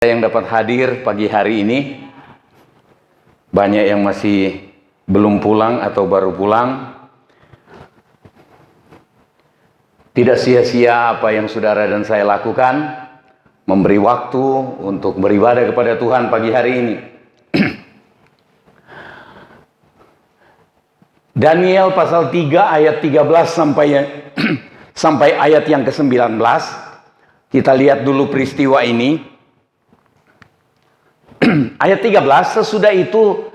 yang dapat hadir pagi hari ini. Banyak yang masih belum pulang atau baru pulang. Tidak sia-sia apa yang saudara dan saya lakukan, memberi waktu untuk beribadah kepada Tuhan pagi hari ini. Daniel pasal 3 ayat 13 sampai ayat yang ke-19. Kita lihat dulu peristiwa ini. Ayat 13, sesudah itu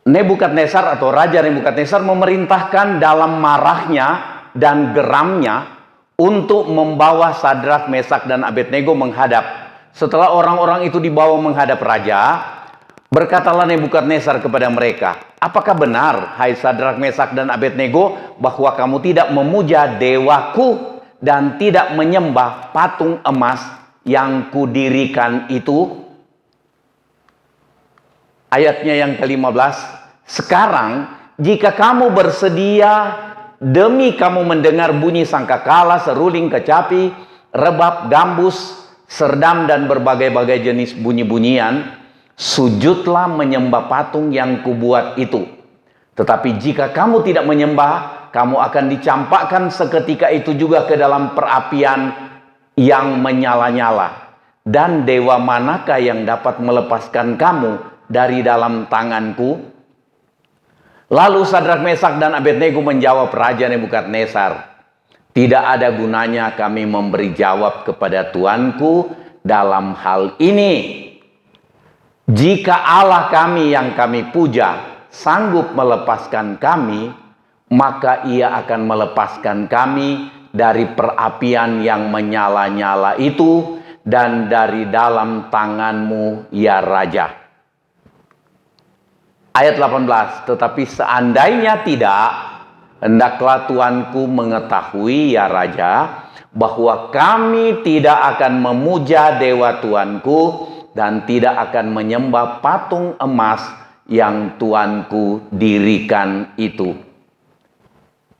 Nebukadnezar atau Raja Nebukadnezar memerintahkan dalam marahnya dan geramnya untuk membawa Sadrak, Mesak, dan Abednego menghadap. Setelah orang-orang itu dibawa menghadap Raja, berkatalah Nebukadnezar kepada mereka, apakah benar, hai Sadrak, Mesak, dan Abednego, bahwa kamu tidak memuja dewaku dan tidak menyembah patung emas yang kudirikan itu? Ayatnya yang ke-15, sekarang jika kamu bersedia demi kamu mendengar bunyi sangkakala, seruling, kecapi, rebab, gambus, serdam, dan berbagai-bagai jenis bunyi-bunyian, sujudlah menyembah patung yang kubuat itu. Tetapi jika kamu tidak menyembah, kamu akan dicampakkan seketika itu juga ke dalam perapian yang menyala-nyala. Dan dewa manakah yang dapat melepaskan kamu dari dalam tanganku? Lalu Sadrak, Mesak, dan Abednego menjawab Raja Nebukadnezar, tidak ada gunanya kami memberi jawab kepada Tuanku dalam hal ini. Jika Allah kami yang kami puja sanggup melepaskan kami, maka ia akan melepaskan kami dari perapian yang menyala-nyala itu dan dari dalam tanganmu, ya Raja. Ayat 18, tetapi seandainya tidak, hendaklah Tuanku mengetahui, ya Raja, bahwa kami tidak akan memuja dewa Tuanku dan tidak akan menyembah patung emas yang Tuanku dirikan itu.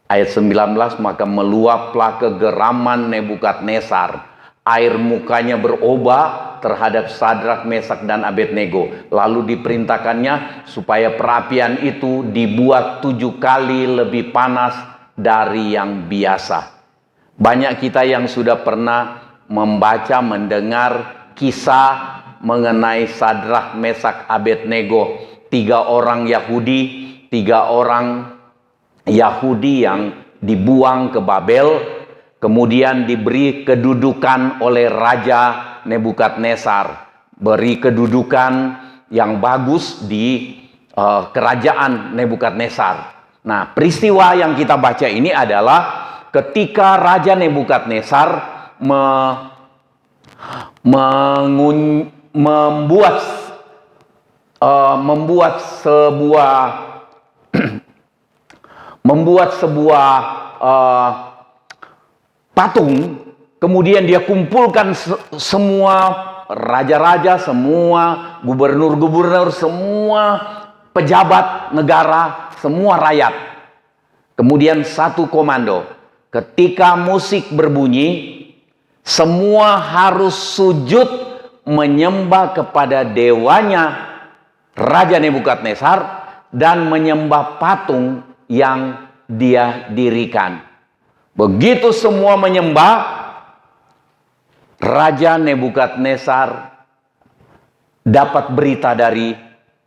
Ayat 19, maka meluaplah kegeraman Nebukadnezar. Air mukanya berubah terhadap Sadrak, Mesak, dan Abednego. Lalu diperintahkannya supaya perapian itu dibuat 7 kali lebih panas dari yang biasa. Banyak kita yang sudah pernah membaca, mendengar kisah mengenai Sadrak, Mesak, Abednego. 3 orang Yahudi, 3 orang Yahudi yang dibuang ke Babel, kemudian diberi kedudukan oleh Raja Nebukadnezar, beri kedudukan yang bagus di kerajaan Nebukadnezar. Nah, peristiwa yang kita baca ini adalah ketika Raja Nebukadnezar membuat sebuah patung. Kemudian dia kumpulkan semua raja-raja, semua gubernur-gubernur, semua pejabat negara, semua rakyat. Kemudian satu komando, ketika musik berbunyi, semua harus sujud menyembah kepada dewanya Raja Nebukadnezar dan menyembah patung yang dia dirikan. Begitu semua menyembah, Raja Nebukadnezar dapat berita dari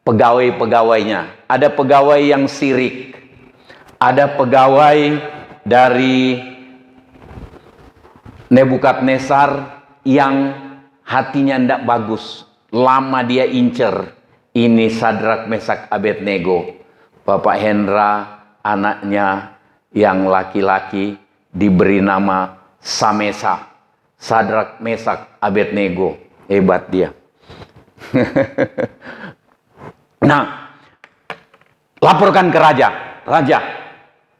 pegawai-pegawainya. Ada pegawai yang sirik, ada pegawai dari Nebukadnezar yang hatinya tidak bagus. Lama dia incer, ini Sadrak, Mesak, Abednego. Bapak Hendra, anaknya yang laki-laki, diberi nama Samesa. Sadrak, Mesak, Abednego. Hebat dia. Nah, laporkan ke raja. Raja,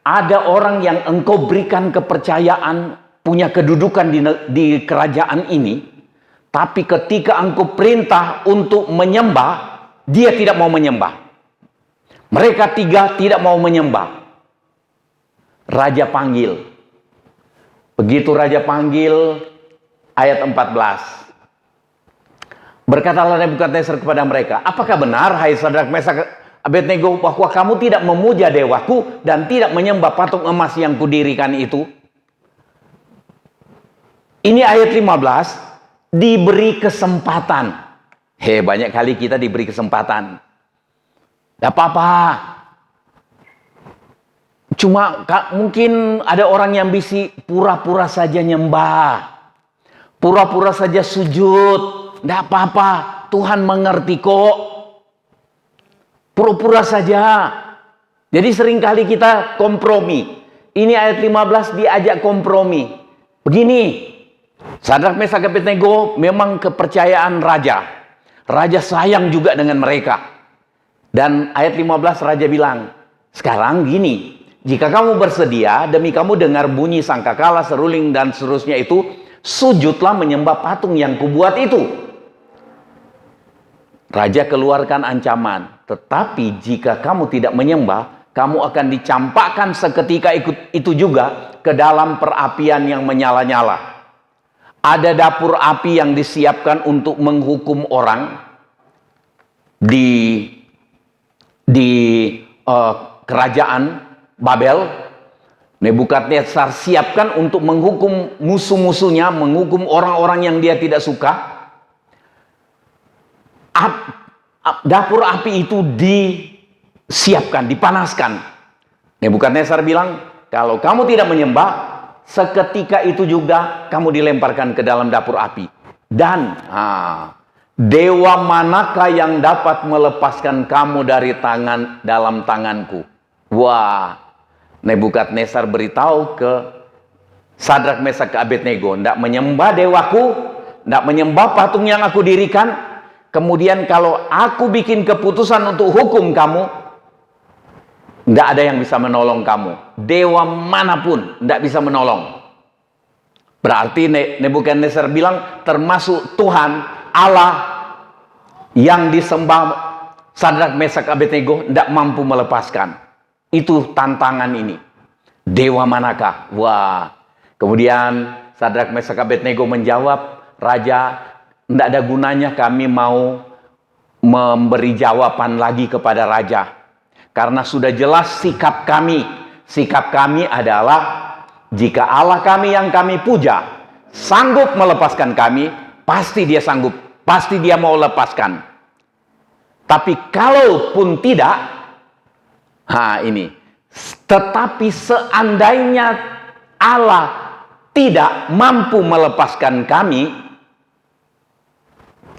ada orang yang engkau berikan kepercayaan, punya kedudukan di kerajaan ini, tapi ketika engkau perintah untuk menyembah, dia tidak mau menyembah. Mereka 3 tidak mau menyembah. Raja panggil. Begitu raja panggil, ayat 14. Berkatalah Nebukadnezar kepada mereka, apakah benar, hai Sadrak, Mesak, Abednego, bahwa kamu tidak memuja dewaku dan tidak menyembah patung emas yang kudirikan itu? Ini ayat 15, diberi kesempatan. Banyak kali kita diberi kesempatan. Tidak apa-apa. Cuma mungkin ada orang yang bisa pura-pura saja nyembah, pura-pura saja sujud. Tidak apa-apa, Tuhan mengerti kok. Pura-pura saja. Jadi seringkali kita kompromi. Ini ayat 15 diajak kompromi. Begini, Sadrak, Mesak, Abednego memang kepercayaan raja. Raja sayang juga dengan mereka. Dan ayat 15 raja bilang, sekarang gini, jika kamu bersedia, demi kamu dengar bunyi sangkakala, seruling, dan seterusnya itu, sujudlah menyembah patung yang kubuat itu. Raja keluarkan ancaman, tetapi jika kamu tidak menyembah, kamu akan dicampakkan seketika itu juga ke dalam perapian yang menyala-nyala. Ada dapur api yang disiapkan untuk menghukum orang di kerajaan Babel. Nebukadnezar siapkan untuk menghukum musuh-musuhnya, menghukum orang-orang yang dia tidak suka. Dapur api itu disiapkan, dipanaskan. Nebukadnezar bilang, kalau kamu tidak menyembah, seketika itu juga kamu dilemparkan ke dalam dapur api. Dan dewa manakah yang dapat melepaskan kamu dari dalam tanganku? Wah, Nebukadnezar beritahu ke Sadrak, Mesak, Abednego, tidak menyembah dewaku, tidak menyembah patung yang aku dirikan. Kemudian kalau aku bikin keputusan untuk hukum kamu, tidak ada yang bisa menolong kamu. Dewa manapun tidak bisa menolong. Berarti Nebukadnezar bilang, termasuk Tuhan Allah yang disembah Sadrak, Mesak, Abednego tidak mampu melepaskan. Itu tantangan ini. Dewa manakah? Wah. Kemudian Sadrak, Mesak, Abednego menjawab, Raja, tidak ada gunanya kami mau memberi jawaban lagi kepada raja. Karena sudah jelas sikap kami. Sikap kami adalah, jika Allah kami yang kami puja sanggup melepaskan kami, pasti dia sanggup. Pasti dia mau lepaskan. Tapi kalaupun tidak, tetapi seandainya Allah tidak mampu melepaskan kami,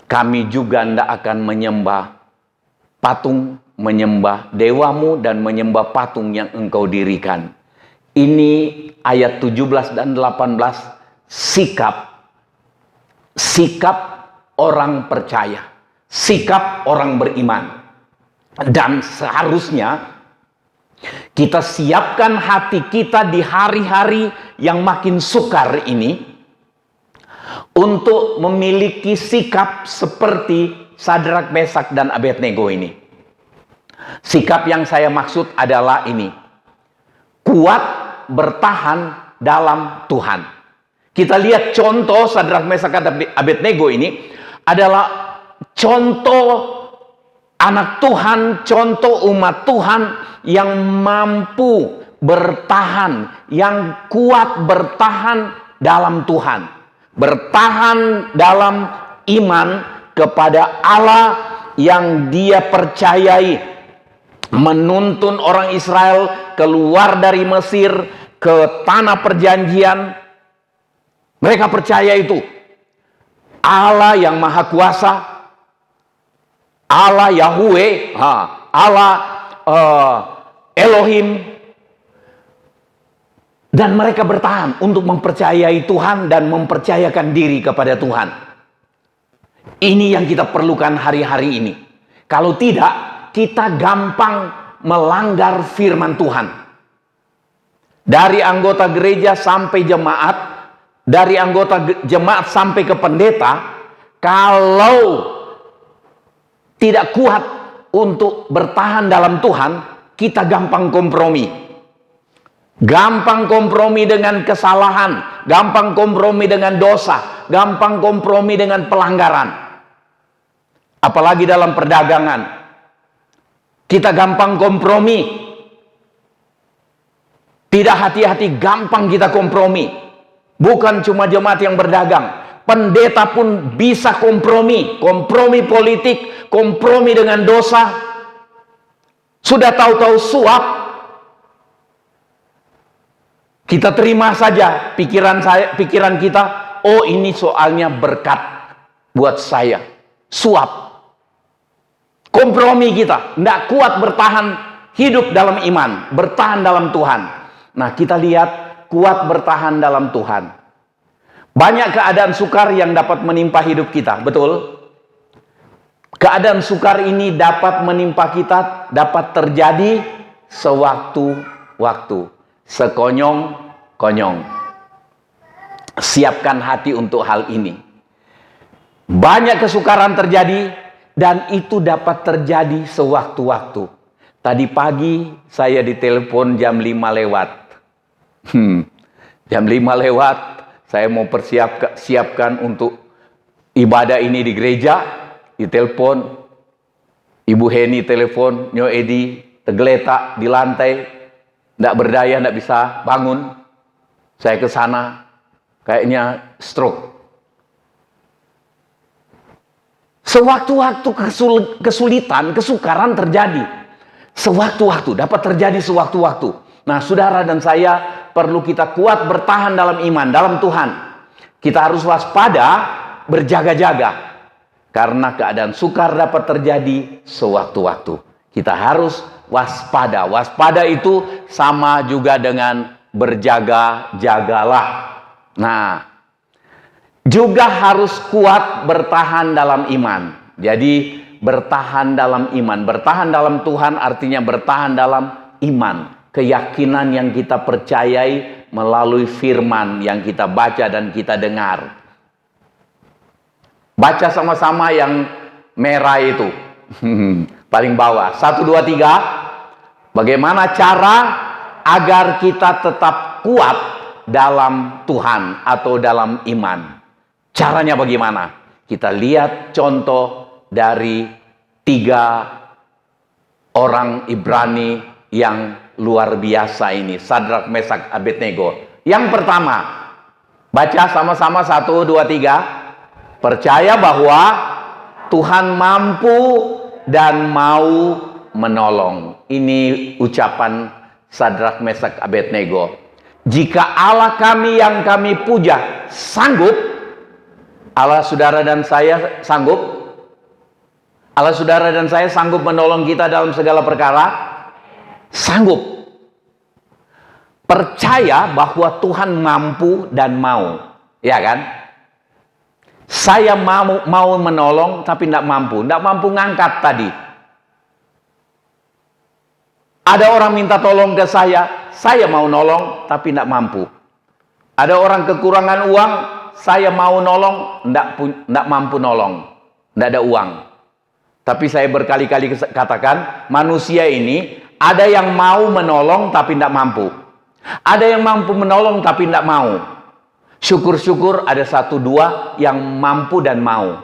kami juga tidak akan menyembah patung, menyembah dewamu, dan menyembah patung yang engkau dirikan. Ini ayat 17 dan 18, sikap orang percaya, sikap orang beriman. Dan seharusnya kita siapkan hati kita di hari-hari yang makin sukar ini, untuk memiliki sikap seperti Sadrak, Mesak, dan Abednego ini. Sikap yang saya maksud adalah ini. Kuat bertahan dalam Tuhan. Kita lihat contoh Sadrak, Mesak, dan Abednego ini adalah contoh anak Tuhan, contoh umat Tuhan yang mampu bertahan, yang kuat bertahan dalam Tuhan. Bertahan dalam iman kepada Allah yang dia percayai, menuntun orang Israel keluar dari Mesir ke tanah perjanjian. Mereka percaya itu Allah yang maha kuasa, Allah Yahweh, Allah Elohim. Dan mereka bertahan untuk mempercayai Tuhan dan mempercayakan diri kepada Tuhan. Ini yang kita perlukan hari-hari ini. Kalau tidak, kita gampang melanggar firman Tuhan. Dari anggota gereja sampai jemaat, dari anggota jemaat sampai ke pendeta, kalau tidak kuat untuk bertahan dalam Tuhan, kita gampang kompromi. Gampang kompromi dengan kesalahan, gampang kompromi dengan dosa, gampang kompromi dengan pelanggaran. Apalagi dalam perdagangan. Kita gampang kompromi. Tidak hati-hati, gampang kita kompromi. Bukan cuma jemaat yang berdagang. Pendeta pun bisa kompromi. Kompromi politik, kompromi dengan dosa. Sudah tahu-tahu suap, kita terima saja pikiran kita, oh ini soalnya berkat buat saya. Suap. Kompromi kita, tidak kuat bertahan hidup dalam iman, bertahan dalam Tuhan. Nah, kita lihat kuat bertahan dalam Tuhan. Banyak keadaan sukar yang dapat menimpa hidup kita, betul? Keadaan sukar ini dapat menimpa kita, dapat terjadi sewaktu-waktu, sekonyong-konyong. Siapkan hati untuk hal ini. Banyak kesukaran terjadi, dan itu dapat terjadi sewaktu-waktu. Tadi pagi saya ditelepon jam 5 lewat. Jam 5 lewat, saya mau siapkan untuk ibadah ini di gereja. Ditelepon, Ibu Heni telepon, Nyo Edi tergeletak di lantai, tidak berdaya, tidak bisa bangun. Saya ke sana, kayaknya stroke. Sewaktu-waktu kesulitan, kesukaran terjadi. Sewaktu-waktu, dapat terjadi sewaktu-waktu. Nah, saudara dan saya perlu kita kuat bertahan dalam iman, dalam Tuhan. Kita harus waspada, berjaga-jaga. Karena keadaan sukar dapat terjadi sewaktu-waktu. Kita harus waspada. Waspada itu sama juga dengan berjaga-jagalah. Nah, juga harus kuat bertahan dalam iman. Jadi bertahan dalam iman. Bertahan dalam Tuhan artinya bertahan dalam iman. Keyakinan yang kita percayai melalui firman yang kita baca dan kita dengar. Baca sama-sama yang merah itu. Paling bawah. 1, 2, 3. Bagaimana cara agar kita tetap kuat dalam Tuhan atau dalam iman? Caranya bagaimana? Kita lihat contoh dari 3 orang Ibrani yang luar biasa ini. Sadrak, Mesak, Abednego. Yang pertama, baca sama-sama 1, 2, 3. Percaya bahwa Tuhan mampu dan mau menolong. Ini ucapan Sadrak, Mesak, Abednego. Jika Allah kami yang kami puja sanggup, Allah saudara dan saya sanggup? Allah saudara dan saya sanggup menolong kita dalam segala perkara? Sanggup. Percaya bahwa Tuhan mampu dan mau. Ya kan? Saya mau menolong tapi tidak mampu. Tidak mampu ngangkat tadi. Ada orang minta tolong ke saya mau nolong tapi tidak mampu. Ada orang kekurangan uang, saya mau nolong, tidak mampu nolong. Tidak ada uang. Tapi saya berkali-kali katakan, manusia ini ada yang mau menolong tapi tidak mampu. Ada yang mampu menolong tapi tidak mau. Syukur-syukur ada 1, 2 yang mampu dan mau.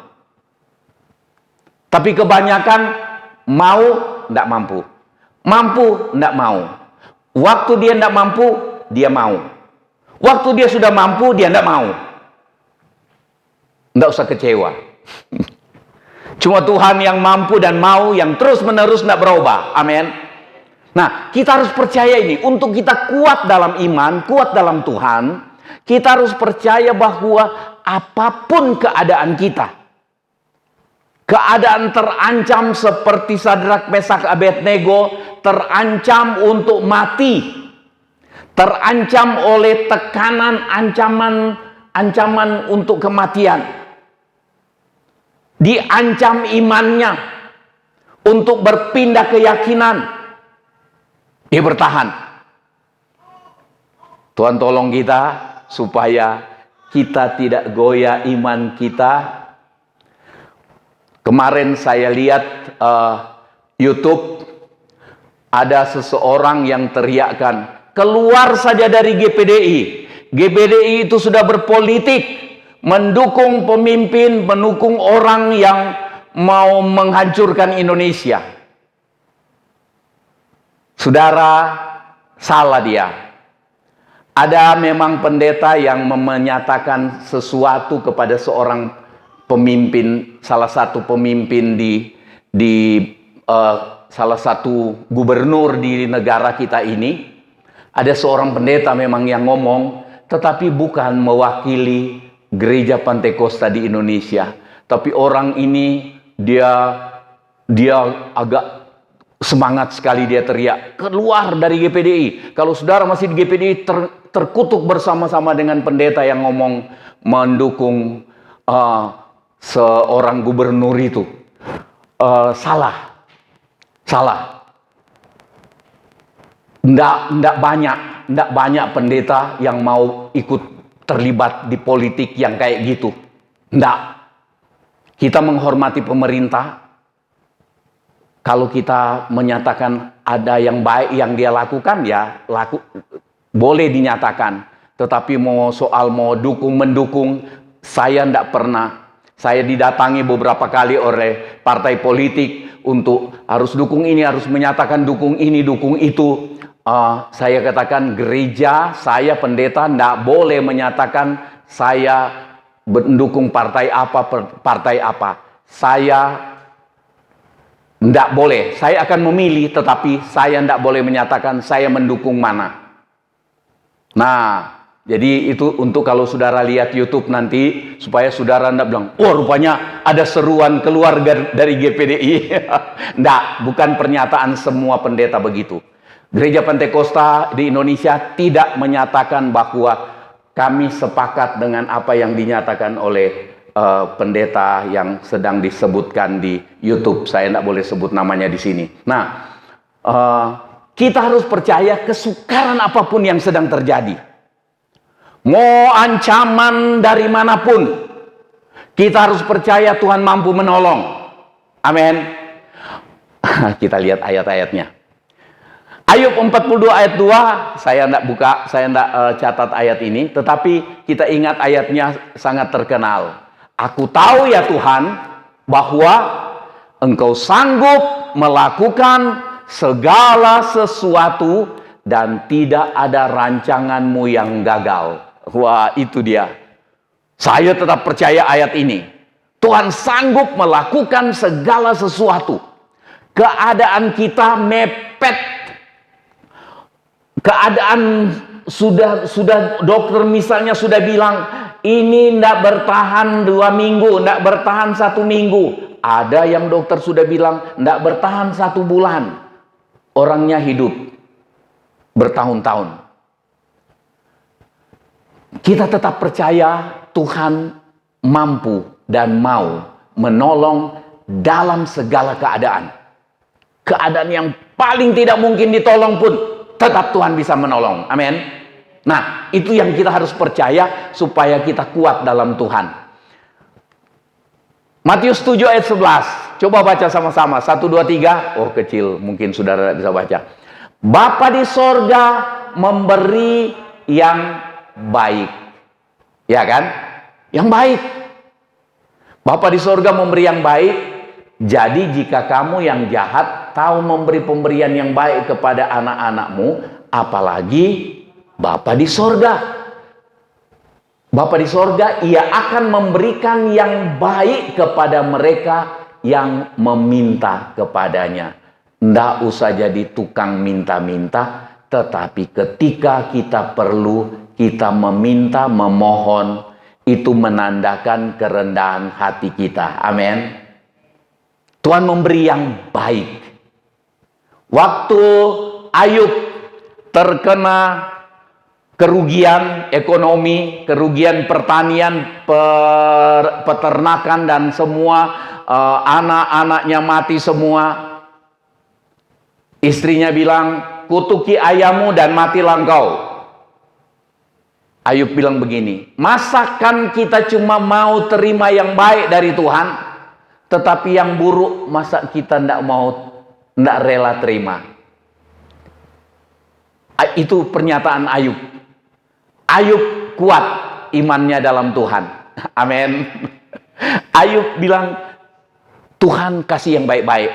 Tapi kebanyakan mau, tidak mampu. Mampu, tidak mau. Waktu dia tidak mampu, dia mau. Waktu dia sudah mampu, dia tidak mau. Tidak usah kecewa. Cuma Tuhan yang mampu dan mau, yang terus-menerus tidak berubah. Amin. Nah, kita harus percaya ini. Untuk kita kuat dalam iman, kuat dalam Tuhan, kita harus percaya bahwa apapun keadaan kita, keadaan terancam seperti Sadrak, Mesak, Abednego, terancam untuk mati, terancam oleh tekanan, ancaman untuk kematian, diancam imannya untuk berpindah keyakinan, dia bertahan. Tuhan tolong kita supaya kita tidak goyah iman kita. Kemarin saya lihat YouTube, ada seseorang yang teriakkan, keluar saja dari GPDI. GPDI itu sudah berpolitik, mendukung pemimpin, mendukung orang yang mau menghancurkan Indonesia. Saudara, salah dia. Ada memang pendeta yang menyatakan sesuatu kepada seorang pemimpin, salah satu pemimpin di salah satu gubernur di negara kita ini. Ada seorang pendeta memang yang ngomong, tetapi bukan mewakili gereja Pantekosta di Indonesia. Tapi orang ini dia agak semangat sekali, dia teriak keluar dari GPDI. Kalau saudara masih di GPDI, terkutuk bersama-sama dengan pendeta yang ngomong mendukung seorang gubernur itu. Salah. Nggak banyak pendeta yang mau ikut terlibat di politik yang kayak gitu. Nggak. Kita menghormati pemerintah. Kalau kita menyatakan ada yang baik yang dia lakukan, ya boleh dinyatakan. Tetapi mau mendukung, saya nggak pernah. Saya didatangi beberapa kali oleh partai politik untuk harus dukung ini, harus menyatakan dukung ini, dukung itu. Saya katakan gereja, saya pendeta nggak boleh menyatakan saya mendukung partai apa. Saya nggak boleh. Saya akan memilih, tetapi saya nggak boleh menyatakan saya mendukung mana. Nah, jadi itu untuk kalau saudara lihat YouTube nanti, supaya saudara nggak bilang, oh rupanya ada seruan keluar dari GPDI. Nggak, bukan pernyataan semua pendeta begitu. Gereja Pantekosta di Indonesia tidak menyatakan bahwa kami sepakat dengan apa yang dinyatakan oleh pendeta yang sedang disebutkan di YouTube. Saya tidak boleh sebut namanya di sini. Nah, kita harus percaya kesukaran apapun yang sedang terjadi. Mau ancaman dari manapun, kita harus percaya Tuhan mampu menolong. Amin. Kita lihat ayat-ayatnya. Ayub 42 ayat 2, saya tidak catat ayat ini, tetapi kita ingat ayatnya sangat terkenal. Aku tahu ya Tuhan, bahwa Engkau sanggup melakukan segala sesuatu dan tidak ada rancanganmu yang gagal. Wah, itu dia. Saya tetap percaya ayat ini. Tuhan sanggup melakukan segala sesuatu. Keadaan kita mepet. Keadaan sudah dokter misalnya sudah bilang ini tidak bertahan 2 minggu, tidak bertahan 1 minggu. Ada yang dokter sudah bilang tidak bertahan 1 bulan. Orangnya hidup bertahun-tahun. Kita tetap percaya Tuhan mampu dan mau menolong dalam segala keadaan. Keadaan yang paling tidak mungkin ditolong pun tetap Tuhan bisa menolong. Amin. Nah, itu yang kita harus percaya supaya kita kuat dalam Tuhan. Matius 7 ayat 11. Coba baca sama-sama. 1, 2, 3. Oh, kecil. Mungkin saudara bisa baca. Bapa di sorga memberi yang baik. Ya kan? Yang baik. Bapa di sorga memberi yang baik. Jadi jika kamu yang jahat tahu memberi pemberian yang baik kepada anak-anakmu, apalagi Bapa di sorga. Bapa di sorga, ia akan memberikan yang baik kepada mereka yang meminta kepadanya. Nggak usah jadi tukang minta-minta, tetapi ketika kita perlu, kita meminta, memohon, itu menandakan kerendahan hati kita. Amin. Tuhan memberi yang baik. Waktu Ayub terkena kerugian ekonomi, kerugian pertanian, peternakan dan semua, anak-anaknya mati semua. Istrinya bilang, kutuki ayahmu dan matilah engkau. Ayub bilang begini, masakan kita cuma mau terima yang baik dari Tuhan, tetapi yang buruk masa kita tidak rela terima. Itu pernyataan Ayub. Ayub kuat imannya dalam Tuhan. Amin. Ayub bilang, Tuhan kasih yang baik-baik.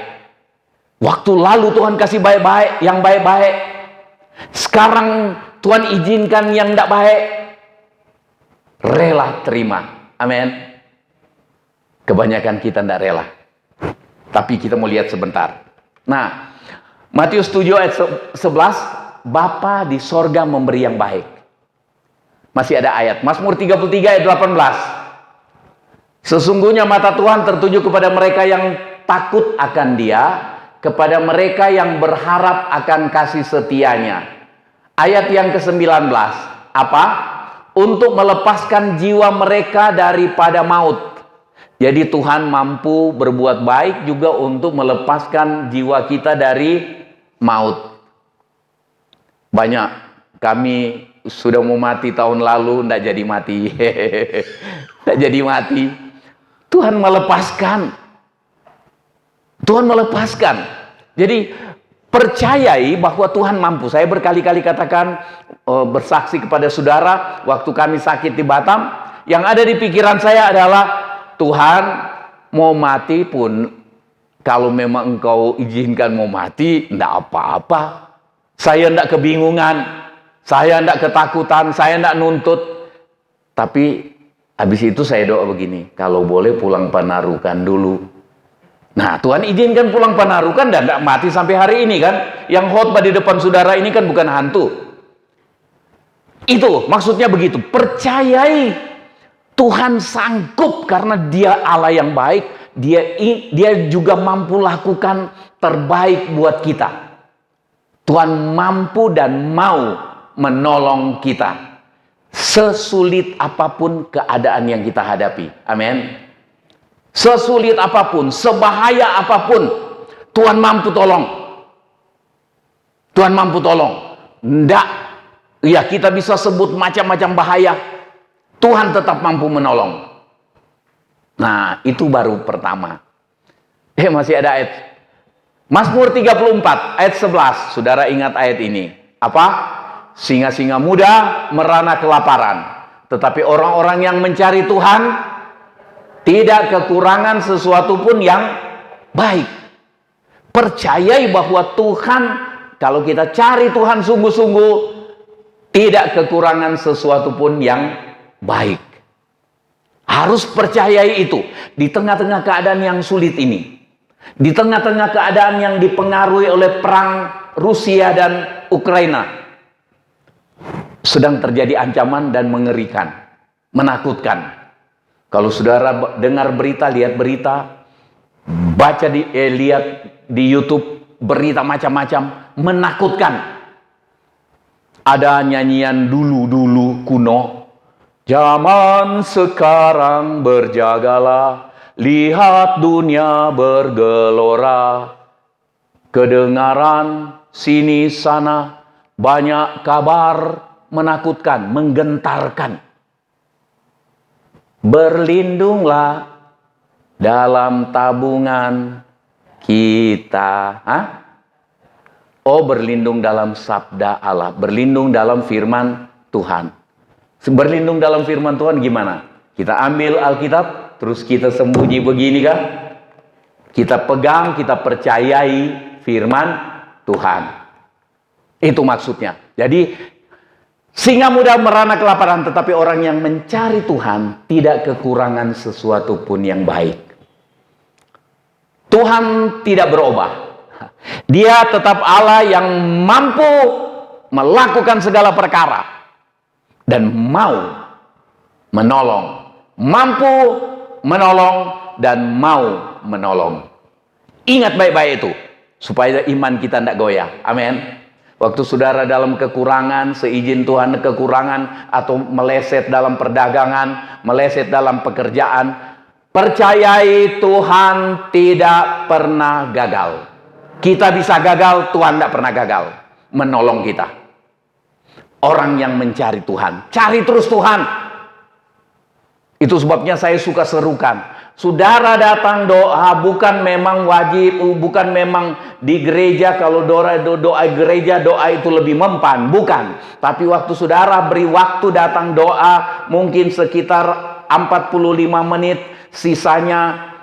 Waktu lalu Tuhan kasih baik-baik, yang baik-baik. Sekarang Tuhan izinkan yang tidak baik. Rela terima. Amin. Kebanyakan kita tidak rela. Tapi kita mau lihat sebentar. Nah, Matius 7 ayat 11, Bapa di sorga memberi yang baik. Masih ada ayat Mazmur 33 ayat 18. Sesungguhnya mata Tuhan tertuju kepada mereka yang takut akan Dia, kepada mereka yang berharap akan kasih setianya. Ayat yang ke-19, apa? Untuk melepaskan jiwa mereka daripada maut. Jadi Tuhan mampu berbuat baik juga untuk melepaskan jiwa kita dari maut. Banyak kami sudah mau mati tahun lalu, tidak jadi mati. Tidak jadi mati. Tuhan melepaskan. Tuhan melepaskan. Jadi percayai bahwa Tuhan mampu. Saya berkali-kali katakan, bersaksi kepada saudara, waktu kami sakit di Batam, yang ada di pikiran saya adalah, Tuhan mau mati pun, kalau memang engkau izinkan mau mati, tidak apa-apa. Saya tidak kebingungan, saya tidak ketakutan, saya tidak nuntut. Tapi habis itu saya doa begini, kalau boleh pulang Panarukan dulu. Nah, Tuhan izinkan pulang Panarukan dan tidak mati sampai hari ini kan. Yang khotbah di depan saudara ini kan bukan hantu. Itu maksudnya begitu. Percayai Tuhan sanggup karena Dia Allah yang baik. Dia juga mampu lakukan terbaik buat kita. Tuhan mampu dan mau menolong kita. Sesulit apapun keadaan yang kita hadapi. Amin. Sesulit apapun, sebahaya apapun, Tuhan mampu tolong. Tuhan mampu tolong. Nggak, ya kita bisa sebut macam-macam bahaya. Tuhan tetap mampu menolong. Nah, itu baru pertama. Masih ada ayat. Mazmur 34, ayat 11. Saudara ingat ayat ini. Apa? Singa-singa muda merana kelaparan. Tetapi orang-orang yang mencari Tuhan tidak kekurangan sesuatu pun yang baik. Percayai bahwa Tuhan, kalau kita cari Tuhan sungguh-sungguh, tidak kekurangan sesuatu pun yang baik. Harus percayai itu. Di tengah-tengah keadaan yang sulit ini. Di tengah-tengah keadaan yang dipengaruhi oleh perang Rusia dan Ukraina. Sedang terjadi ancaman dan mengerikan. Menakutkan. Kalau saudara dengar berita, lihat berita, baca lihat di YouTube berita macam-macam, menakutkan. Ada nyanyian dulu-dulu kuno, zaman sekarang berjagalah, lihat dunia bergelora, kedengaran sini sana, banyak kabar menakutkan, menggentarkan. Berlindunglah dalam tabungan kita. Oh, berlindung dalam sabda Allah. Berlindung dalam firman Tuhan. Berlindung dalam firman Tuhan gimana? Kita ambil Alkitab, terus kita sembunyi begini kan? Kita pegang, kita percayai firman Tuhan. Itu maksudnya. Jadi, singa muda merana kelaparan, tetapi orang yang mencari Tuhan tidak kekurangan sesuatu pun yang baik. Tuhan tidak berubah. Dia tetap Allah yang mampu melakukan segala perkara dan mau menolong, mampu menolong dan mau menolong. Ingat baik-baik itu supaya iman kita tidak goyah. Amin. Waktu saudara dalam kekurangan, seizin Tuhan kekurangan, atau meleset dalam perdagangan, meleset dalam pekerjaan, percayai Tuhan tidak pernah gagal. Kita bisa gagal, Tuhan tidak pernah gagal menolong kita. Orang yang mencari Tuhan, cari terus Tuhan. Itu sebabnya saya suka serukan. Saudara datang doa, bukan memang wajib, bukan memang di gereja, kalau doa gereja, doa itu lebih mempan, bukan. Tapi waktu saudara beri waktu datang doa, mungkin sekitar 45 menit, sisanya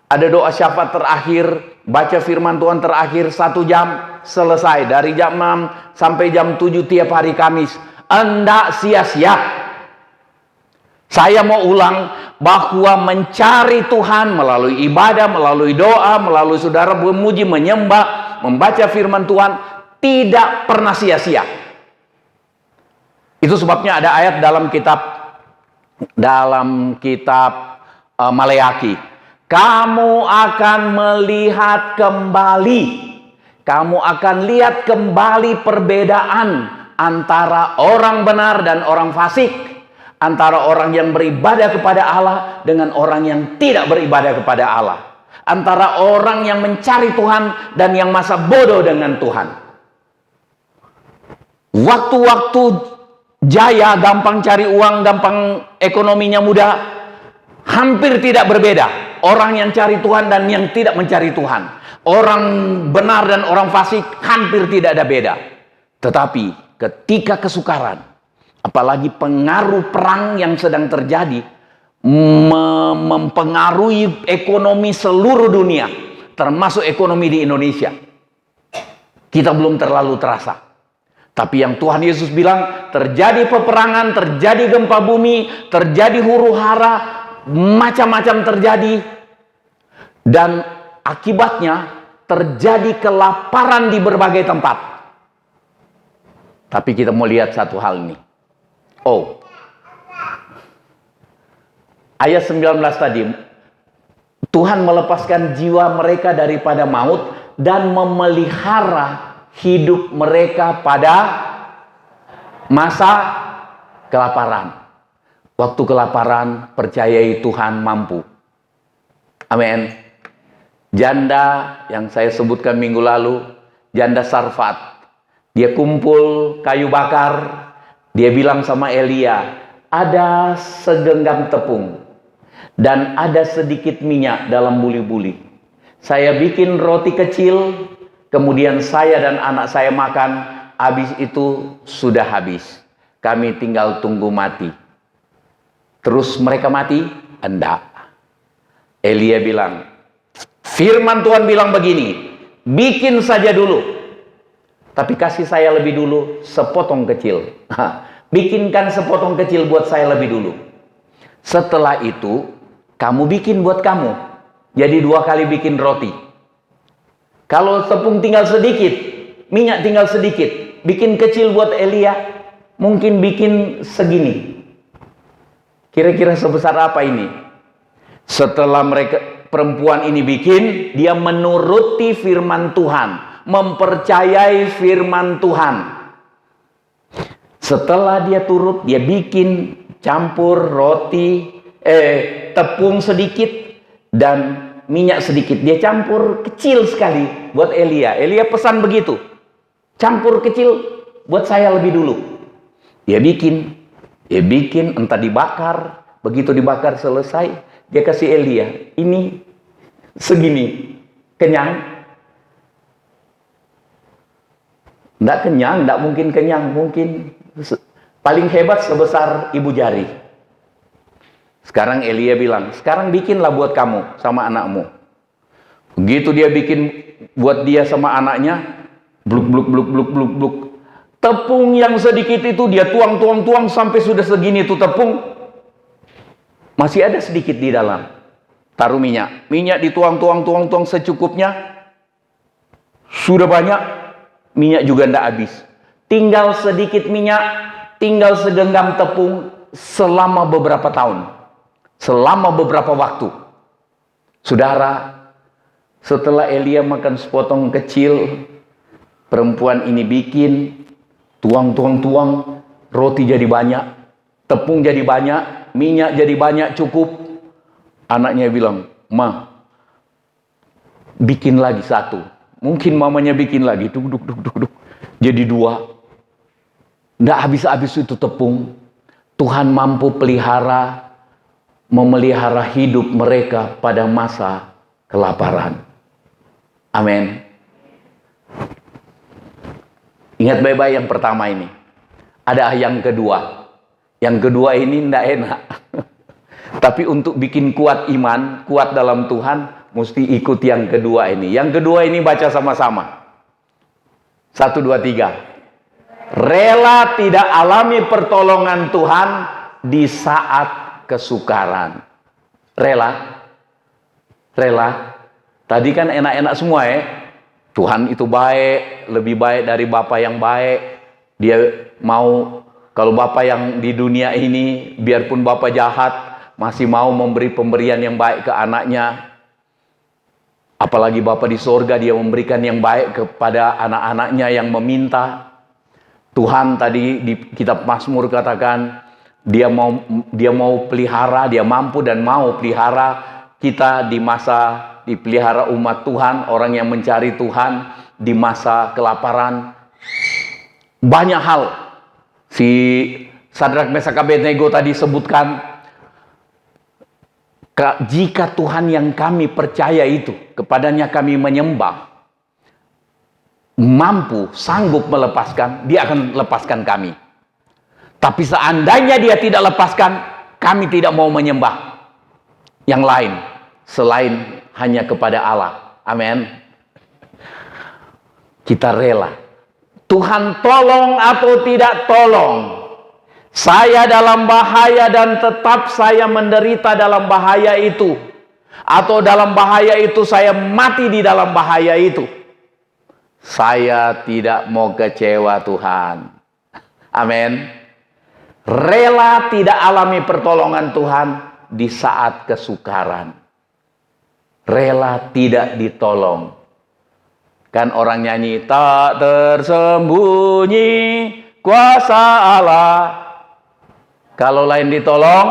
Ada doa syafaat terakhir, baca firman Tuhan terakhir 1 jam, selesai. Dari jam 6 sampai jam 7 tiap hari Kamis. Enggak sia-sia. Saya mau ulang bahwa mencari Tuhan melalui ibadah, melalui doa, melalui saudara memuji, menyembah, membaca firman Tuhan tidak pernah sia-sia. Itu sebabnya ada ayat dalam kitab Maleaki. Kamu akan melihat kembali, kamu akan lihat kembali perbedaan antara orang benar dan orang fasik, antara orang yang beribadah kepada Allah dengan orang yang tidak beribadah kepada Allah, antara orang yang mencari Tuhan dan yang masa bodoh dengan Tuhan. Waktu-waktu jaya, gampang cari uang, gampang ekonominya mudah, hampir tidak berbeda. Orang yang cari Tuhan dan yang tidak mencari Tuhan, orang benar dan orang fasik hampir tidak ada beda. Tetapi ketika kesukaran, apalagi pengaruh perang yang sedang terjadi, mempengaruhi ekonomi seluruh dunia, termasuk ekonomi di Indonesia, kita belum terlalu terasa. Tapi yang Tuhan Yesus bilang, terjadi peperangan, terjadi gempa bumi, terjadi huru hara, macam-macam terjadi, dan akibatnya terjadi kelaparan di berbagai tempat. Tapi kita mau lihat satu hal ini. Ayat 19 tadi, Tuhan melepaskan jiwa mereka daripada maut dan memelihara hidup mereka pada masa kelaparan. Waktu kelaparan, percayai Tuhan mampu. Amin. Janda yang saya sebutkan minggu lalu, janda Sarfat, dia kumpul kayu bakar, dia bilang sama Elia, ada segenggam tepung dan ada sedikit minyak dalam buli-buli. Saya bikin roti kecil, kemudian saya dan anak saya makan, habis itu sudah habis. Kami tinggal tunggu mati. Terus mereka mati? Enggak. Elia bilang, firman Tuhan bilang begini, bikin saja dulu, tapi kasih saya lebih dulu sepotong kecil. Bikinkan sepotong kecil buat saya lebih dulu. Setelah itu, kamu bikin buat kamu. Jadi 2 kali bikin roti. Kalau tepung tinggal sedikit, minyak tinggal sedikit, bikin kecil buat Elia, mungkin bikin segini. Kira-kira sebesar apa ini? Setelah perempuan ini bikin, dia menuruti firman Tuhan, mempercayai firman Tuhan. Setelah dia turut, dia bikin campur roti, tepung sedikit dan minyak sedikit. Dia campur kecil sekali buat Elia. Elia pesan begitu, campur kecil buat saya lebih dulu. Dia bikin, entah dibakar. Begitu dibakar selesai, dia kasih Elia, ini segini, kenyang? Enggak kenyang, enggak mungkin kenyang, mungkin paling hebat sebesar ibu jari. Sekarang Elia bilang, sekarang bikinlah buat kamu sama anakmu. Begitu dia bikin buat dia sama anaknya, bluk bluk bluk bluk bluk bluk. Tepung yang sedikit itu dia tuang sampai sudah segini itu tepung. Masih ada sedikit di dalam. Taruh minyak. Minyak dituang secukupnya. Sudah banyak. Minyak juga tidak habis. Tinggal sedikit minyak. Tinggal segenggam tepung. Selama beberapa tahun. Selama beberapa waktu. Saudara, setelah Elia makan sepotong kecil, perempuan ini bikin, tuang, roti jadi banyak, tepung jadi banyak, minyak jadi banyak, cukup. Anaknya bilang, Ma, bikin lagi satu. Mungkin mamanya bikin lagi, duk. Jadi 2. Nggak habis-habis itu tepung. Tuhan mampu memelihara hidup mereka pada masa kelaparan. Amin. Ingat baik-baik yang pertama ini. Ada yang kedua. Yang kedua ini tidak enak. Tapi untuk bikin kuat iman, kuat dalam Tuhan, mesti ikut yang kedua ini. Yang kedua ini baca sama-sama. 1, 2, 3. Rela tidak alami pertolongan Tuhan di saat kesukaran. Rela. Tadi kan enak-enak semua ya. Tuhan itu baik, lebih baik dari Bapa yang baik. Dia mau, kalau Bapa yang di dunia ini, biarpun Bapa jahat, masih mau memberi pemberian yang baik ke anaknya. Apalagi Bapa di sorga, dia memberikan yang baik kepada anak-anaknya yang meminta. Tuhan tadi di kitab Mazmur katakan, dia mau pelihara, dia mampu dan mau pelihara kita di masa dipelihara umat Tuhan, orang yang mencari Tuhan di masa kelaparan. Banyak hal si Sadrak, Mesak, Abednego tadi sebutkan. Jika Tuhan yang kami percaya itu, kepadanya kami menyembah, mampu, sanggup melepaskan, dia akan lepaskan kami. Tapi seandainya dia tidak lepaskan, kami tidak mau menyembah yang lain selain hanya kepada Allah. Amin. Kita rela. Tuhan tolong atau tidak tolong, saya dalam bahaya dan tetap saya menderita dalam bahaya itu, atau dalam bahaya itu saya mati di dalam bahaya itu, saya tidak mau kecewa Tuhan. Amin. Rela tidak alami pertolongan Tuhan di saat kesukaran. Rela tidak ditolong. Kan orang nyanyi, tak tersembunyi kuasa Allah. Kalau lain ditolong,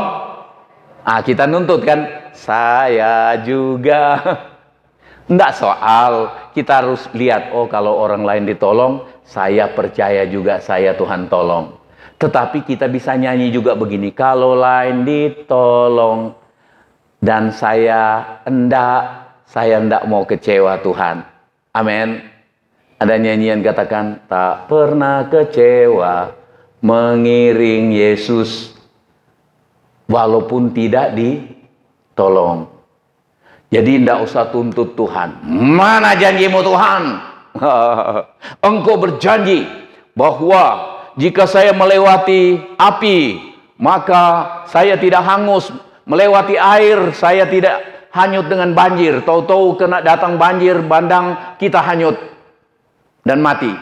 kita nuntut kan, saya juga. Enggak soal, kita harus lihat, oh kalau orang lain ditolong, saya percaya juga saya Tuhan tolong. Tetapi kita bisa nyanyi juga begini, kalau lain ditolong, dan saya enggak mau kecewa Tuhan. Amin. Ada nyanyian katakan, tak pernah kecewa mengiring Yesus walaupun tidak ditolong. Jadi tidak usah tuntut Tuhan. Mana janjimu Tuhan? Engkau berjanji bahwa jika saya melewati api, maka saya tidak hangus. Melewati air, saya tidak hanyut dengan banjir. Tahu-tahu kena datang banjir, bandang, kita hanyut dan mati.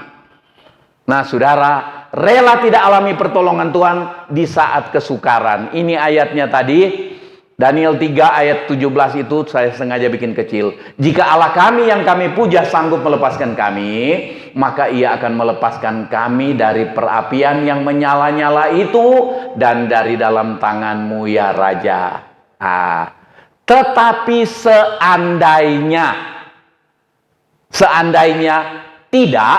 Nah saudara, rela tidak alami pertolongan Tuhan di saat kesukaran. Ini ayatnya tadi, Daniel 3 ayat 17 itu saya sengaja bikin kecil. Jika Allah kami yang kami puja sanggup melepaskan kami, maka ia akan melepaskan kami dari perapian yang menyala-nyala itu dan dari dalam tanganmu ya Raja. Tetapi seandainya tidak,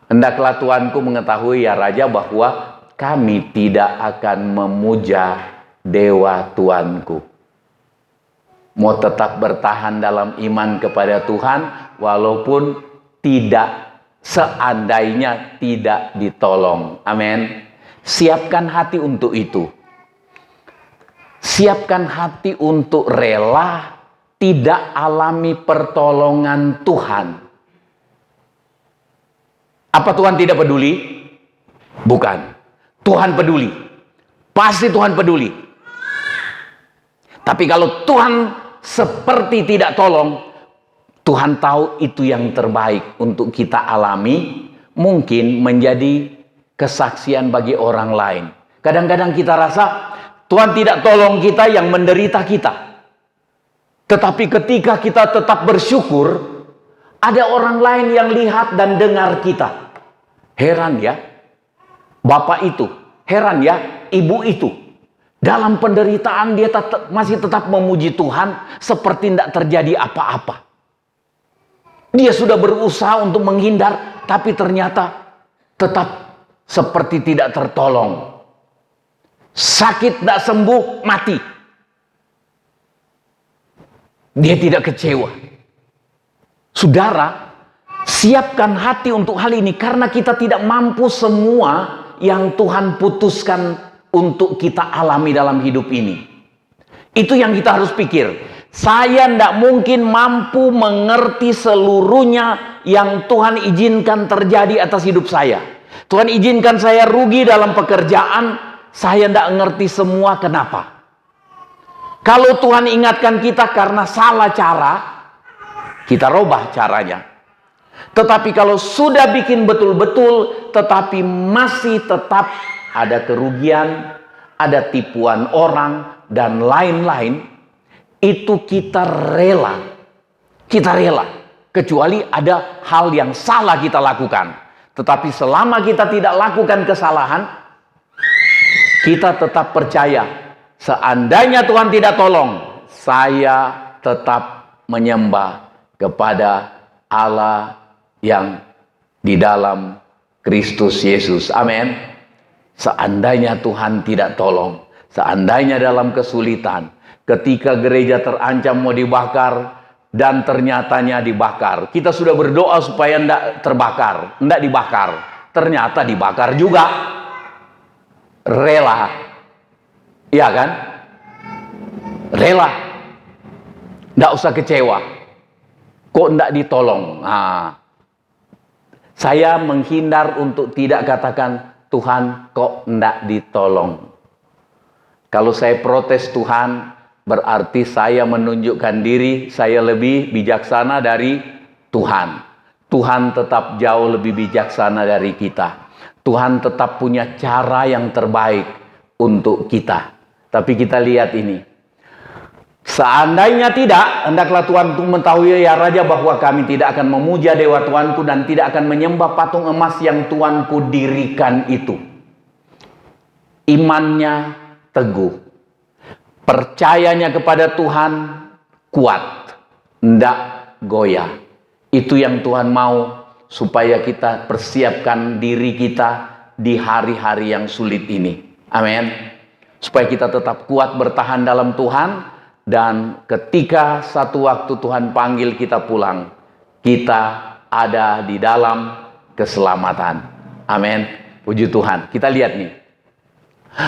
hendaklah Tuanku mengetahui ya Raja bahwa kami tidak akan memuja dewa Tuanku. Mau tetap bertahan dalam iman kepada Tuhan walaupun seandainya tidak ditolong. Amin. Siapkan hati untuk itu. Siapkan hati untuk rela tidak alami pertolongan Tuhan. Apa Tuhan tidak peduli? Bukan. Tuhan peduli. Pasti Tuhan peduli. Tapi kalau Tuhan seperti tidak tolong, Tuhan tahu itu yang terbaik untuk kita alami, mungkin menjadi kesaksian bagi orang lain. Kadang-kadang kita rasa Tuhan tidak tolong kita yang menderita kita. Tetapi ketika kita tetap bersyukur, ada orang lain yang lihat dan dengar kita. Heran ya, bapak itu. Heran ya, ibu itu. Dalam penderitaan dia masih tetap memuji Tuhan seperti tidak terjadi apa-apa. Dia sudah berusaha untuk menghindar, tapi ternyata tetap seperti tidak tertolong. Sakit tidak sembuh, mati. Dia tidak kecewa. Saudara, siapkan hati untuk hal ini karena kita tidak mampu semua yang Tuhan putuskan untuk kita alami dalam hidup ini. Itu yang kita harus pikir. Saya tidak mungkin mampu mengerti seluruhnya yang Tuhan izinkan terjadi atas hidup saya. Tuhan izinkan saya rugi dalam pekerjaan, saya tidak ngerti semua kenapa. Kalau Tuhan ingatkan kita karena salah cara, kita robah caranya. Tetapi kalau sudah bikin betul-betul, tetapi masih tetap ada kerugian, ada tipuan orang, dan lain-lain, itu kita rela. Kita rela. Kecuali ada hal yang salah kita lakukan. Tetapi selama kita tidak lakukan kesalahan, kita tetap percaya. Seandainya Tuhan tidak tolong, saya tetap menyembah kepada Allah yang di dalam Kristus Yesus. Amin. Seandainya Tuhan tidak tolong, seandainya dalam kesulitan, ketika gereja terancam mau dibakar, dan ternyatanya dibakar. Kita sudah berdoa supaya tidak terbakar, tidak dibakar. Ternyata dibakar juga. Rela. Iya kan? Rela. Tidak usah kecewa. Kok tidak ditolong? Nah, saya menghindar untuk tidak katakan, Tuhan kok tidak ditolong. Kalau saya protes Tuhan, berarti saya menunjukkan diri saya lebih bijaksana dari Tuhan. Tuhan tetap jauh lebih bijaksana dari kita. Tuhan tetap punya cara yang terbaik untuk kita. Tapi kita lihat ini. Seandainya tidak, hendaklah Tuhan mengetahui ya Raja bahwa kami tidak akan memuja dewa Tuanku dan tidak akan menyembah patung emas yang Tuanku dirikan itu. Imannya teguh. Percayanya kepada Tuhan kuat, tidak goyah. Itu yang Tuhan mau supaya kita persiapkan diri kita di hari-hari yang sulit ini. Amin. Supaya kita tetap kuat bertahan dalam Tuhan, dan ketika satu waktu Tuhan panggil kita pulang, kita ada di dalam keselamatan. Amin. Puji Tuhan. Kita lihat nih.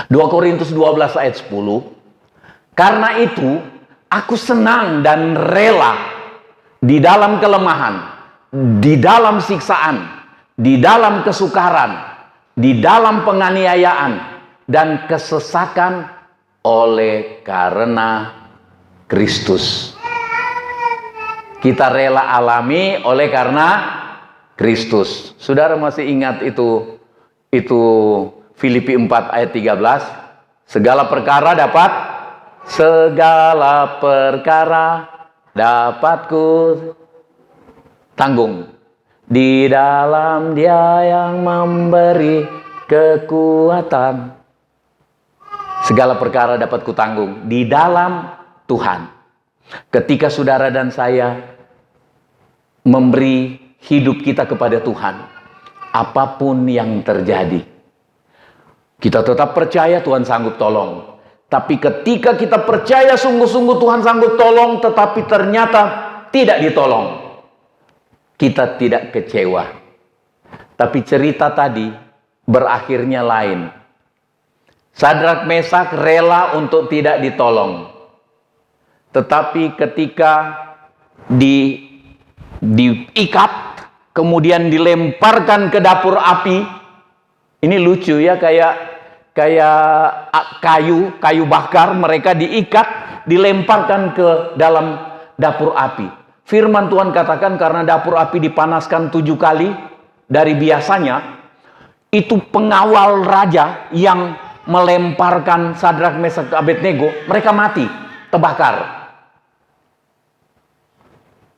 2 Korintus 12 ayat 10. Karena itu, aku senang dan rela di dalam kelemahan, di dalam siksaan, di dalam kesukaran, di dalam penganiayaan, dan kesesakan oleh karena Kristus. Kita rela alami oleh karena Kristus. Saudara masih ingat itu Filipi 4 ayat 13? Segala perkara dapatku tanggung di dalam Dia yang memberi kekuatan. Segala perkara dapat kutanggung di dalam Tuhan. Ketika saudara dan saya memberi hidup kita kepada Tuhan, apapun yang terjadi, kita tetap percaya Tuhan sanggup tolong. Tapi ketika kita percaya sungguh-sungguh Tuhan sanggup tolong, tetapi ternyata tidak ditolong, kita tidak kecewa. Tapi cerita tadi berakhirnya lain. Sadrak Mesak rela untuk tidak ditolong. Tetapi ketika diikat, kemudian dilemparkan ke dapur api, ini lucu ya, kayak kayu bakar, mereka diikat, dilemparkan ke dalam dapur api. Firman Tuhan katakan karena dapur api dipanaskan 7 kali dari biasanya, itu pengawal raja yang melemparkan Sadrak, Mesak, Abednego, mereka mati, terbakar.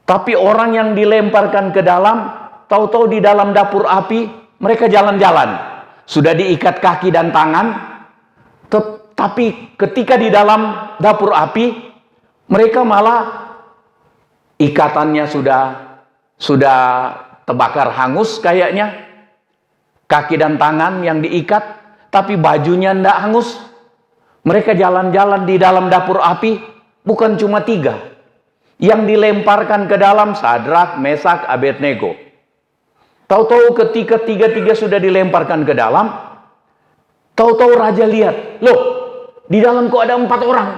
Tapi orang yang dilemparkan ke dalam, tahu-tahu di dalam dapur api, mereka jalan-jalan. Sudah diikat kaki dan tangan, tetapi ketika di dalam dapur api, mereka malah ikatannya sudah terbakar hangus kayaknya. Kaki dan tangan yang diikat, tapi bajunya tidak hangus. Mereka jalan-jalan di dalam dapur api, bukan cuma 3. Yang dilemparkan ke dalam Sadrak, Mesak, Abednego. Tahu-tahu ketika 3-3 sudah dilemparkan ke dalam, tahu-tahu raja lihat, loh, di dalam kok ada 4 orang.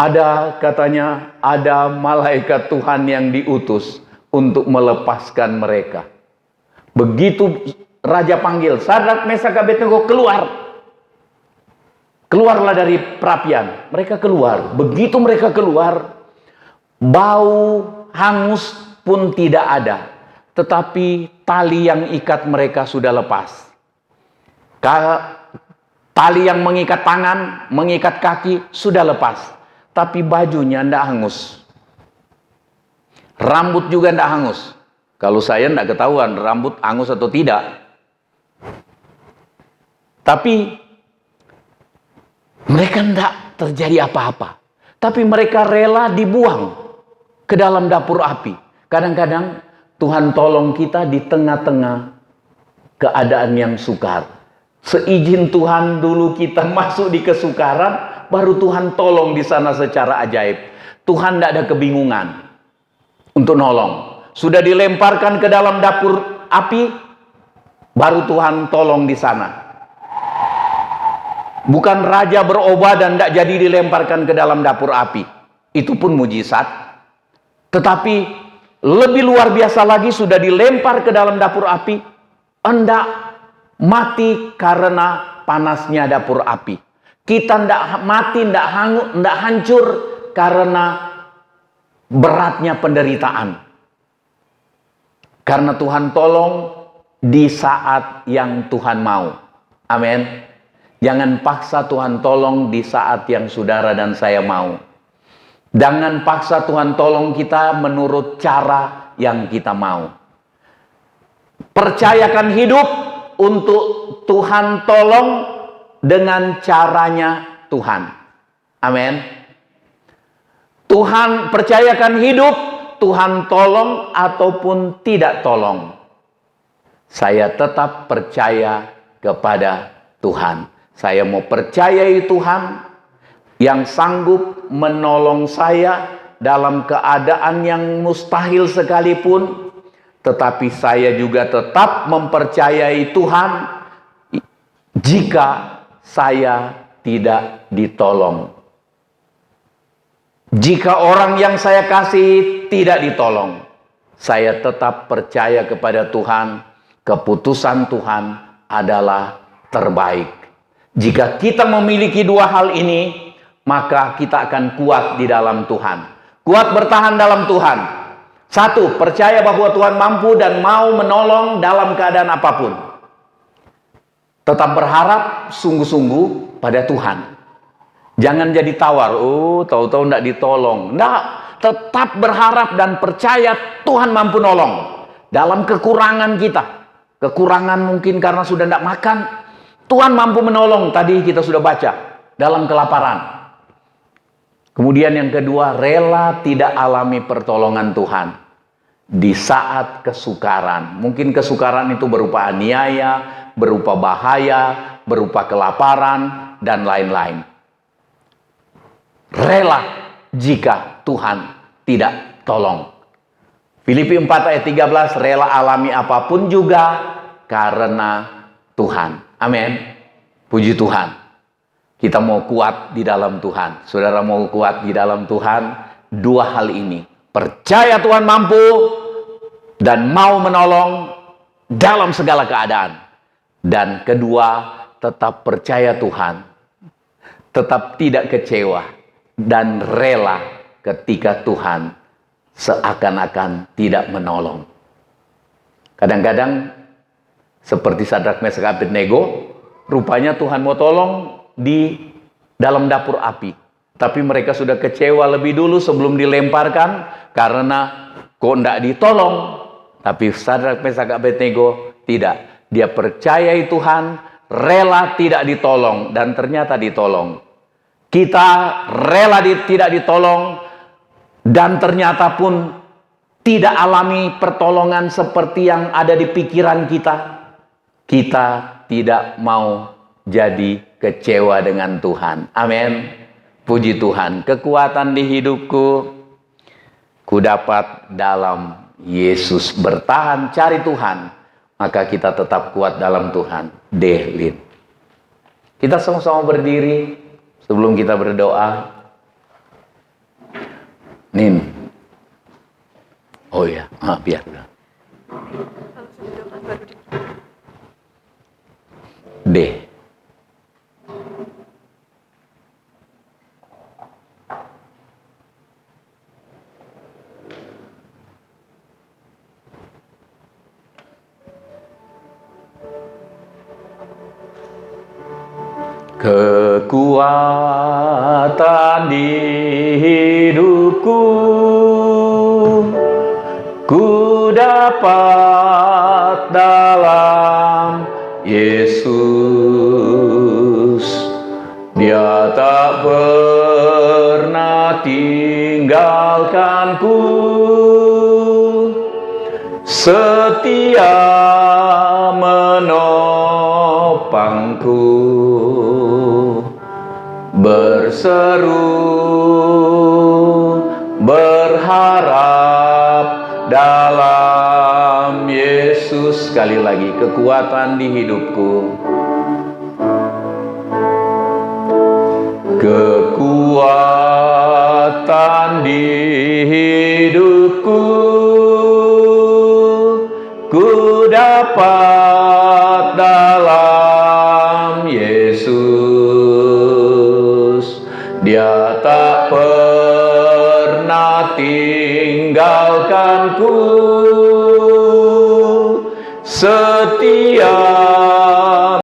Ada katanya, ada malaikat Tuhan yang diutus untuk melepaskan mereka. Begitu raja panggil, Sadrak, Mesak, Abednego keluar. Keluarlah dari perapian. Mereka keluar. Begitu mereka keluar, bau hangus pun tidak ada. Tetapi tali yang ikat mereka sudah lepas. Tali yang mengikat tangan, mengikat kaki sudah lepas. Tapi bajunya tidak hangus. Rambut juga tidak hangus. Kalau saya tidak ketahuan rambut hangus atau tidak. Tapi mereka tidak terjadi apa-apa. Tapi mereka rela dibuang ke dalam dapur api. Kadang-kadang Tuhan tolong kita di tengah-tengah keadaan yang sukar. Seizin Tuhan dulu kita masuk di kesukaran, baru Tuhan tolong di sana secara ajaib. Tuhan tidak ada kebingungan untuk nolong. Sudah dilemparkan ke dalam dapur api, baru Tuhan tolong di sana. Bukan raja berubah dan tidak jadi dilemparkan ke dalam dapur api. Itu pun mujizat. Tetapi lebih luar biasa lagi, sudah dilempar ke dalam dapur api, hendak mati karena panasnya dapur api. Kita tidak mati, tidak hancur karena beratnya penderitaan. Karena Tuhan tolong di saat yang Tuhan mau. Amin. Jangan paksa Tuhan tolong di saat yang saudara dan saya mau. Jangan paksa Tuhan tolong kita menurut cara yang kita mau. Percayakan hidup untuk Tuhan tolong dengan caranya Tuhan. Amin. Tuhan percayakan hidup, Tuhan tolong ataupun tidak tolong. Saya tetap percaya kepada Tuhan. Saya mau percayai Tuhan yang sanggup menolong saya dalam keadaan yang mustahil sekalipun. Tetapi saya juga tetap mempercayai Tuhan jika saya tidak ditolong. Jika orang yang saya kasih tidak ditolong, saya tetap percaya kepada Tuhan. Keputusan Tuhan adalah terbaik. Jika kita memiliki dua hal ini, maka kita akan kuat di dalam Tuhan. Kuat bertahan dalam Tuhan. Satu, percaya bahwa Tuhan mampu dan mau menolong dalam keadaan apapun. Tetap berharap sungguh-sungguh pada Tuhan. Jangan jadi tawar, tahu-tahu tidak ditolong. Tidak, tetap berharap dan percaya Tuhan mampu nolong. Dalam kekurangan kita. Kekurangan mungkin karena sudah tidak makan. Tuhan mampu menolong, tadi kita sudah baca, dalam kelaparan. Kemudian yang kedua, rela tidak alami pertolongan Tuhan di saat kesukaran. Mungkin kesukaran itu berupa aniaya, berupa bahaya, berupa kelaparan, dan lain-lain. Rela jika Tuhan tidak tolong. Filipi 4 ayat 13, rela alami apapun juga karena Tuhan. Amin. Puji Tuhan. Kita mau kuat di dalam Tuhan. Saudara mau kuat di dalam Tuhan, dua hal ini. Percaya Tuhan mampu dan mau menolong dalam segala keadaan. Dan kedua, tetap percaya Tuhan. Tetap tidak kecewa dan rela ketika Tuhan seakan-akan tidak menolong. Kadang-kadang seperti Sadrak, Mesak, Abednego, rupanya Tuhan mau tolong di dalam dapur api. Tapi mereka sudah kecewa lebih dulu sebelum dilemparkan karena kok tidak ditolong. Tapi Sadrak, Mesak, Abednego tidak. Dia percayai Tuhan, rela tidak ditolong dan ternyata ditolong. Kita rela tidak ditolong dan ternyata pun tidak alami pertolongan seperti yang ada di pikiran kita. Kita tidak mau jadi kecewa dengan Tuhan. Amin. Puji Tuhan. Kekuatan di hidupku ku dapat dalam Yesus. Bertahan cari Tuhan, maka kita tetap kuat dalam Tuhan. Dehlin. Kita sama-sama berdiri sebelum kita berdoa. Amin. Oh ya, biar. D. Kekuatan di hidupku, ku dapat dalam Yesus. Dia tak pernah tinggalkanku, setia menopangku, berseru berharap dalam Yesus. Sekali lagi, kekuatan di hidupku, kekuatan di hidupku, ku dapat dalam Yesus. Dia tak pernah tinggalkanku,